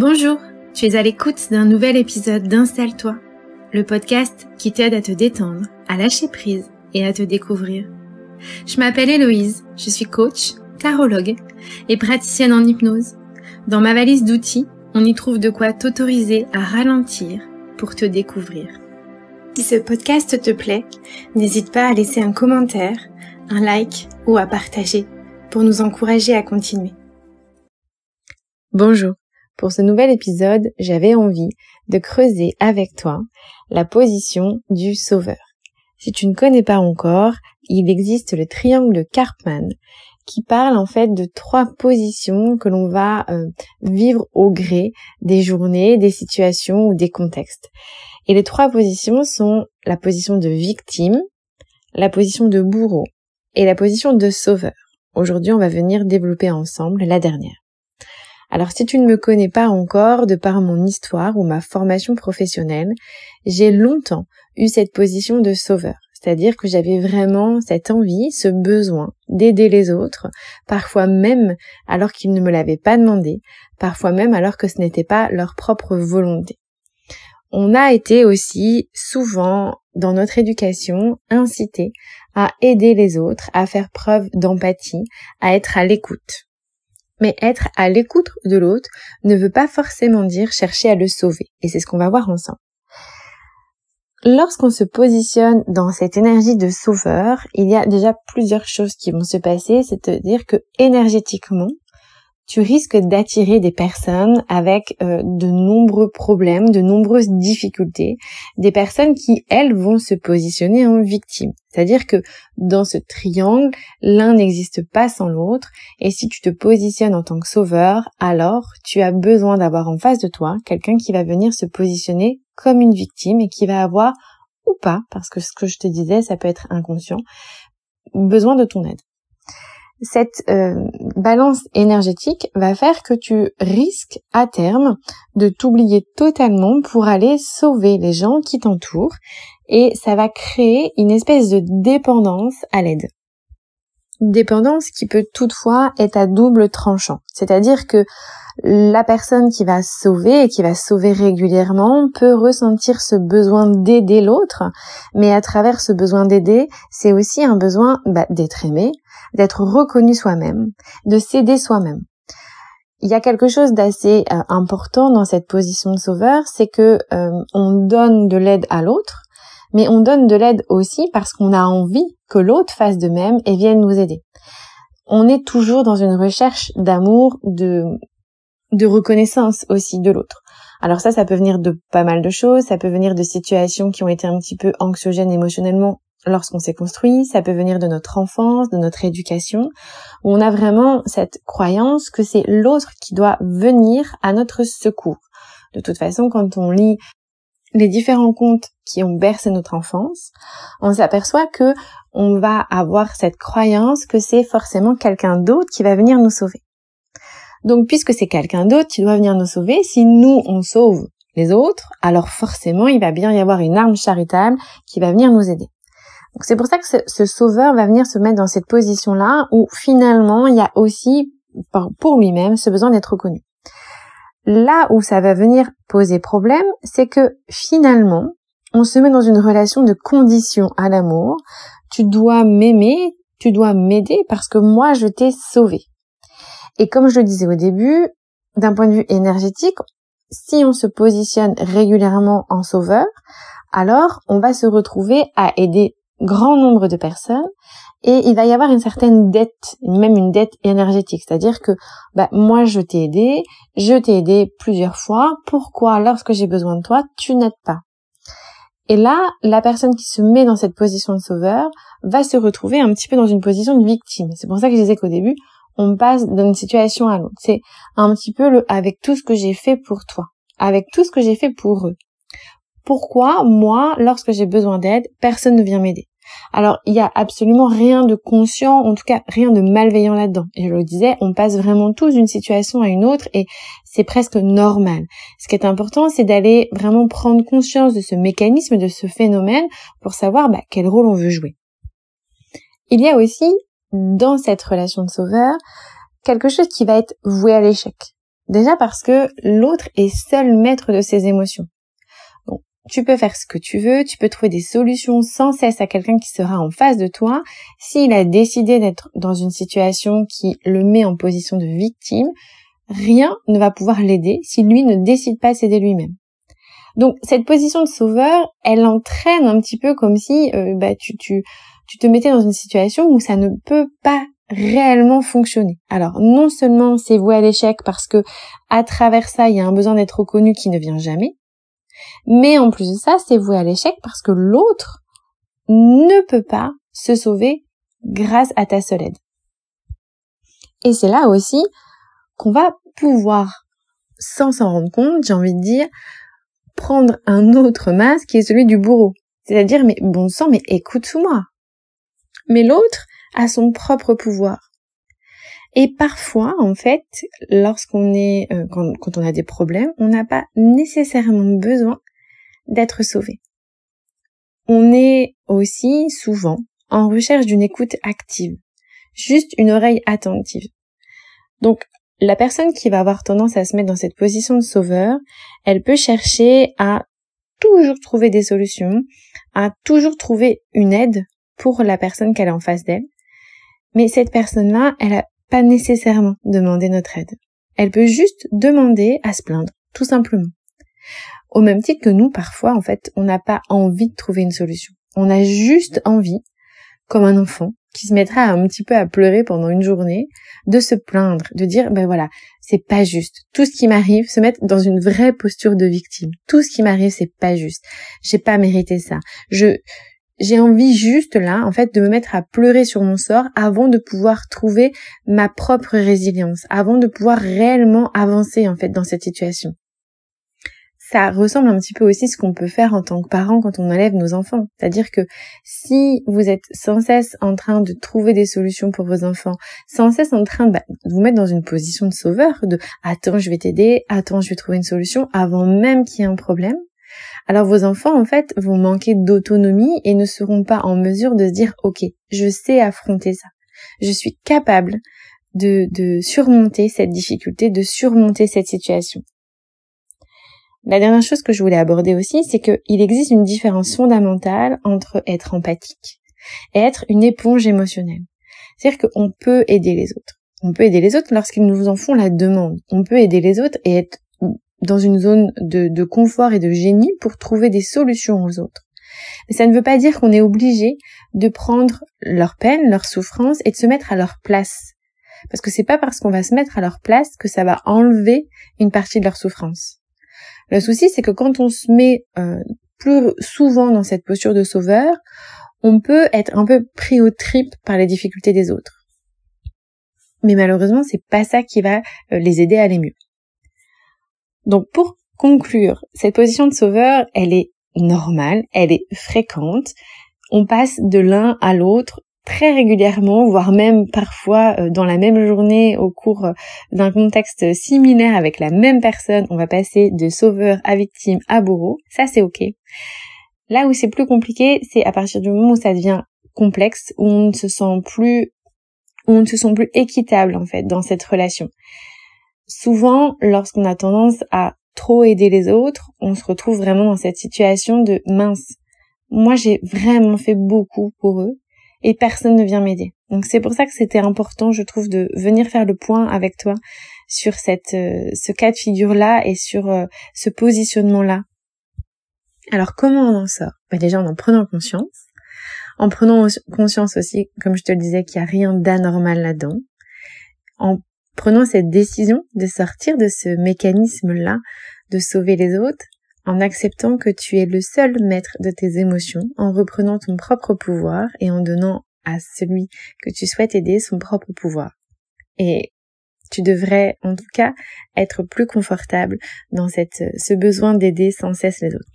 Bonjour, tu es à l'écoute d'un nouvel épisode d'Installe-toi, le podcast qui t'aide à te détendre, à lâcher prise et à te découvrir. Je m'appelle Héloïse, je suis coach, tarologue et praticienne en hypnose. Dans ma valise d'outils, on y trouve de quoi t'autoriser à ralentir pour te découvrir. Si ce podcast te plaît, n'hésite pas à laisser un commentaire, un like ou à partager pour nous encourager à continuer. Bonjour. Pour ce nouvel épisode, j'avais envie de creuser avec toi la position du sauveur. Si tu ne connais pas encore, il existe le triangle de Karpman qui parle en fait de 3 positions que l'on va vivre au gré des journées, des situations ou des contextes. Et les 3 positions sont la position de victime, la position de bourreau et la position de sauveur. Aujourd'hui, on va venir développer ensemble la dernière. Alors si tu ne me connais pas encore, de par mon histoire ou ma formation professionnelle, j'ai longtemps eu cette position de sauveur. C'est-à-dire que j'avais vraiment cette envie, ce besoin d'aider les autres, parfois même alors qu'ils ne me l'avaient pas demandé, parfois même alors que ce n'était pas leur propre volonté. On a été aussi souvent dans notre éducation incités à aider les autres, à faire preuve d'empathie, à être à l'écoute. Mais être à l'écoute de l'autre ne veut pas forcément dire chercher à le sauver. Et c'est ce qu'on va voir ensemble. Lorsqu'on se positionne dans cette énergie de sauveur, il y a déjà plusieurs choses qui vont se passer. C'est-à-dire que énergétiquement, tu risques d'attirer des personnes avec de nombreux problèmes, de nombreuses difficultés, des personnes qui, elles, vont se positionner en victime. C'est-à-dire que dans ce triangle, l'un n'existe pas sans l'autre, et si tu te positionnes en tant que sauveur, alors tu as besoin d'avoir en face de toi quelqu'un qui va venir se positionner comme une victime et qui va avoir, ou pas, parce que ce que je te disais, ça peut être inconscient, besoin de ton aide. Cette balance énergétique va faire que tu risques à terme de t'oublier totalement pour aller sauver les gens qui t'entourent et ça va créer une espèce de dépendance à l'aide. Dépendance qui peut toutefois être à double tranchant. C'est-à-dire que la personne qui va sauver et qui va sauver régulièrement peut ressentir ce besoin d'aider l'autre, mais à travers ce besoin d'aider, c'est aussi un besoin d'être aimé, d'être reconnu soi-même, de s'aider soi-même. Il y a quelque chose d'assez important dans cette position de sauveur, c'est que on donne de l'aide à l'autre, mais on donne de l'aide aussi parce qu'on a envie que l'autre fasse de même et vienne nous aider. On est toujours dans une recherche d'amour, de reconnaissance aussi de l'autre. Alors ça peut venir de pas mal de choses, ça peut venir de situations qui ont été un petit peu anxiogènes émotionnellement lorsqu'on s'est construit, ça peut venir de notre enfance, de notre éducation, où on a vraiment cette croyance que c'est l'autre qui doit venir à notre secours. De toute façon, quand on lit les différents contes qui ont bercé notre enfance, on s'aperçoit que on va avoir cette croyance que c'est forcément quelqu'un d'autre qui va venir nous sauver. Donc, puisque c'est quelqu'un d'autre qui doit venir nous sauver, si nous, on sauve les autres, alors forcément, il va bien y avoir une arme charitable qui va venir nous aider. Donc, c'est pour ça que ce sauveur va venir se mettre dans cette position-là où, finalement, il y a aussi, pour lui-même, ce besoin d'être reconnu. Là où ça va venir poser problème, c'est que, finalement, on se met dans une relation de condition à l'amour. Tu dois m'aimer, tu dois m'aider parce que moi, je t'ai sauvé. Et comme je le disais au début, d'un point de vue énergétique, si on se positionne régulièrement en sauveur, alors on va se retrouver à aider grand nombre de personnes et il va y avoir une certaine dette, même une dette énergétique. C'est-à-dire que moi je t'ai aidé plusieurs fois, pourquoi lorsque j'ai besoin de toi, tu n'aides pas? Et là, la personne qui se met dans cette position de sauveur va se retrouver un petit peu dans une position de victime. C'est pour ça que je disais qu'au début, on passe d'une situation à l'autre. C'est un petit peu avec tout ce que j'ai fait pour toi, avec tout ce que j'ai fait pour eux. Pourquoi, moi, lorsque j'ai besoin d'aide, personne ne vient m'aider? Alors, il y a absolument rien de conscient, en tout cas rien de malveillant là-dedans. Et je le disais, on passe vraiment tous d'une situation à une autre et c'est presque normal. Ce qui est important, c'est d'aller vraiment prendre conscience de ce mécanisme, de ce phénomène pour savoir quel rôle on veut jouer. Il y a aussi, dans cette relation de sauveur, quelque chose qui va être voué à l'échec. Déjà parce que l'autre est seul maître de ses émotions. Donc, tu peux faire ce que tu veux, tu peux trouver des solutions sans cesse à quelqu'un qui sera en face de toi. S'il a décidé d'être dans une situation qui le met en position de victime, rien ne va pouvoir l'aider si lui ne décide pas de s'aider lui-même. Donc cette position de sauveur, elle entraîne un petit peu comme si tu te mettais dans une situation où ça ne peut pas réellement fonctionner. Alors non seulement c'est voué à l'échec parce que à travers ça il y a un besoin d'être reconnu qui ne vient jamais, mais en plus de ça c'est voué à l'échec parce que l'autre ne peut pas se sauver grâce à ta seule aide. Et c'est là aussi qu'on va pouvoir, sans s'en rendre compte, j'ai envie de dire, prendre un autre masque qui est celui du bourreau. C'est-à-dire, mais bon sang, mais écoute-moi. Mais l'autre a son propre pouvoir. Et parfois, en fait, lorsqu'on est, quand on a des problèmes, on n'a pas nécessairement besoin d'être sauvé. On est aussi souvent en recherche d'une écoute active, juste une oreille attentive. Donc, la personne qui va avoir tendance à se mettre dans cette position de sauveur, elle peut chercher à toujours trouver des solutions, à toujours trouver une aide pour la personne qu'elle a en face d'elle. Mais cette personne-là, elle n'a pas nécessairement demandé notre aide. Elle peut juste demander à se plaindre, tout simplement. Au même titre que nous, parfois, en fait, on n'a pas envie de trouver une solution. On a juste envie, comme un enfant, qui se mettra un petit peu à pleurer pendant une journée, de se plaindre, de dire, ben voilà, c'est pas juste. Tout ce qui m'arrive, se mettre dans une vraie posture de victime. Tout ce qui m'arrive, c'est pas juste. J'ai pas mérité ça. J'ai envie juste là, en fait, de me mettre à pleurer sur mon sort avant de pouvoir trouver ma propre résilience, avant de pouvoir réellement avancer, en fait, dans cette situation. Ça ressemble un petit peu aussi à ce qu'on peut faire en tant que parent quand on élève nos enfants. C'est-à-dire que si vous êtes sans cesse en train de trouver des solutions pour vos enfants, sans cesse en train de vous mettre dans une position de sauveur, de « attends, je vais t'aider, attends, je vais trouver une solution » avant même qu'il y ait un problème, alors vos enfants, en fait, vont manquer d'autonomie et ne seront pas en mesure de se dire « ok, je sais affronter ça. Je suis capable de surmonter cette difficulté, de surmonter cette situation. » La dernière chose que je voulais aborder aussi, c'est qu'il existe une différence fondamentale entre être empathique et être une éponge émotionnelle. C'est-à-dire qu'on peut aider les autres. On peut aider les autres lorsqu'ils nous en font la demande. On peut aider les autres et être dans une zone de confort et de génie pour trouver des solutions aux autres. Mais ça ne veut pas dire qu'on est obligé de prendre leur peine, leur souffrance et de se mettre à leur place. Parce que c'est pas parce qu'on va se mettre à leur place que ça va enlever une partie de leur souffrance. Le souci, c'est que quand on se met plus souvent dans cette posture de sauveur, on peut être un peu pris aux tripes par les difficultés des autres. Mais malheureusement, c'est pas ça qui va les aider à aller mieux. Donc pour conclure, cette position de sauveur, elle est normale, elle est fréquente. On passe de l'un à l'autre très régulièrement, voire même parfois dans la même journée au cours d'un contexte similaire avec la même personne, on va passer de sauveur à victime à bourreau. Ça, c'est ok. Là où c'est plus compliqué, c'est à partir du moment où ça devient complexe, où on ne se sent plus équitable en fait dans cette relation. Souvent, lorsqu'on a tendance à trop aider les autres, on se retrouve vraiment dans cette situation de mince. Moi, j'ai vraiment fait beaucoup pour eux et personne ne vient m'aider. Donc c'est pour ça que c'était important, je trouve, de venir faire le point avec toi sur ce cas de figure-là et sur ce positionnement-là. Alors comment on en sort ? Déjà en prenant conscience. En prenant conscience aussi, comme je te le disais, qu'il n'y a rien d'anormal là-dedans. En prenant cette décision de sortir de ce mécanisme-là, de sauver les autres, en acceptant que tu es le seul maître de tes émotions, en reprenant ton propre pouvoir et en donnant à celui que tu souhaites aider son propre pouvoir. Et tu devrais en tout cas être plus confortable dans ce besoin d'aider sans cesse les autres.